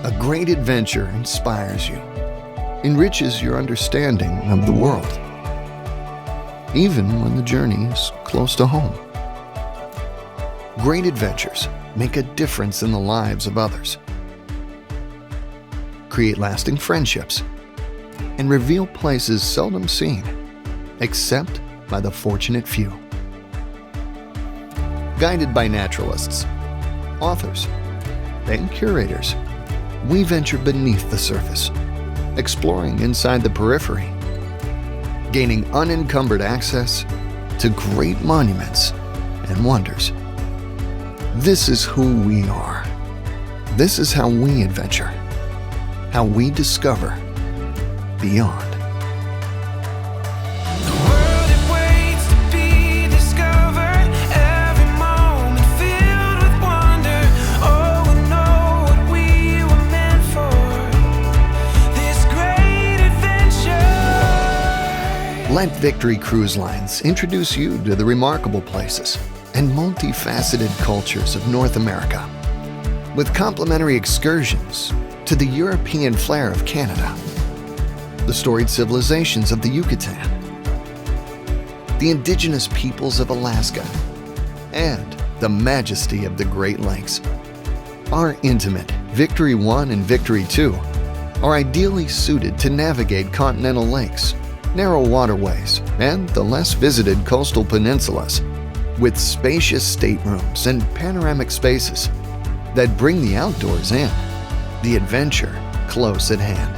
A great adventure inspires you, enriches your understanding of the world, even when the journey is close to home. Great adventures make a difference in the lives of others, create lasting friendships, and reveal places seldom seen, except by the fortunate few. Guided by naturalists, authors, and curators, we venture beneath the surface, exploring inside the periphery, gaining unencumbered access to great monuments and wonders. This is who we are. This is how we adventure, how we discover beyond. Let Victory Cruise Lines introduce you to the remarkable places and multifaceted cultures of North America, with complimentary excursions to the European flair of Canada, the storied civilizations of the Yucatan, the indigenous peoples of Alaska, and the majesty of the Great Lakes. Our intimate Victory 1 and Victory 2 are ideally suited to navigate continental lakes, narrow waterways, and the less visited coastal peninsulas, with spacious staterooms and panoramic spaces that bring the outdoors in, the adventure close at hand.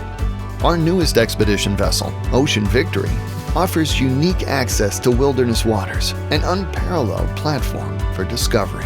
Our newest expedition vessel, Ocean Victory, offers unique access to wilderness waters, an unparalleled platform for discovery.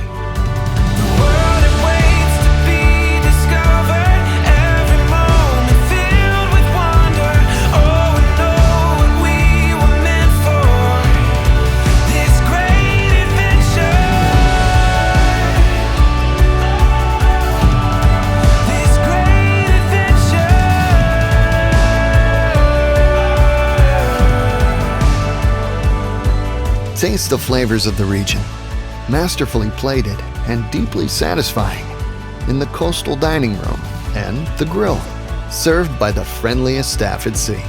Taste the flavors of the region, masterfully plated and deeply satisfying, in the coastal dining room and the grill, served by the friendliest staff at sea.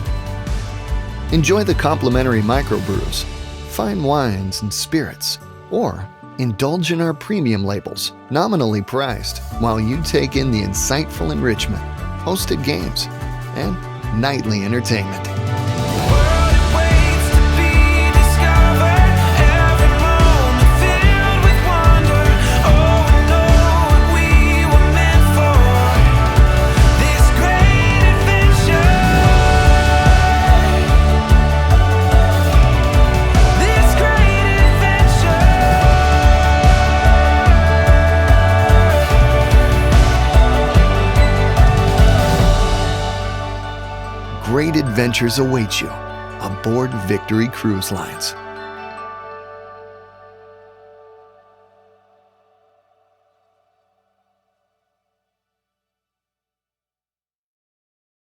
Enjoy the complimentary microbrews, fine wines and spirits, or indulge in our premium labels, nominally priced, while you take in the insightful enrichment, hosted games, and nightly entertainment. Great adventures await you aboard Victory Cruise Lines.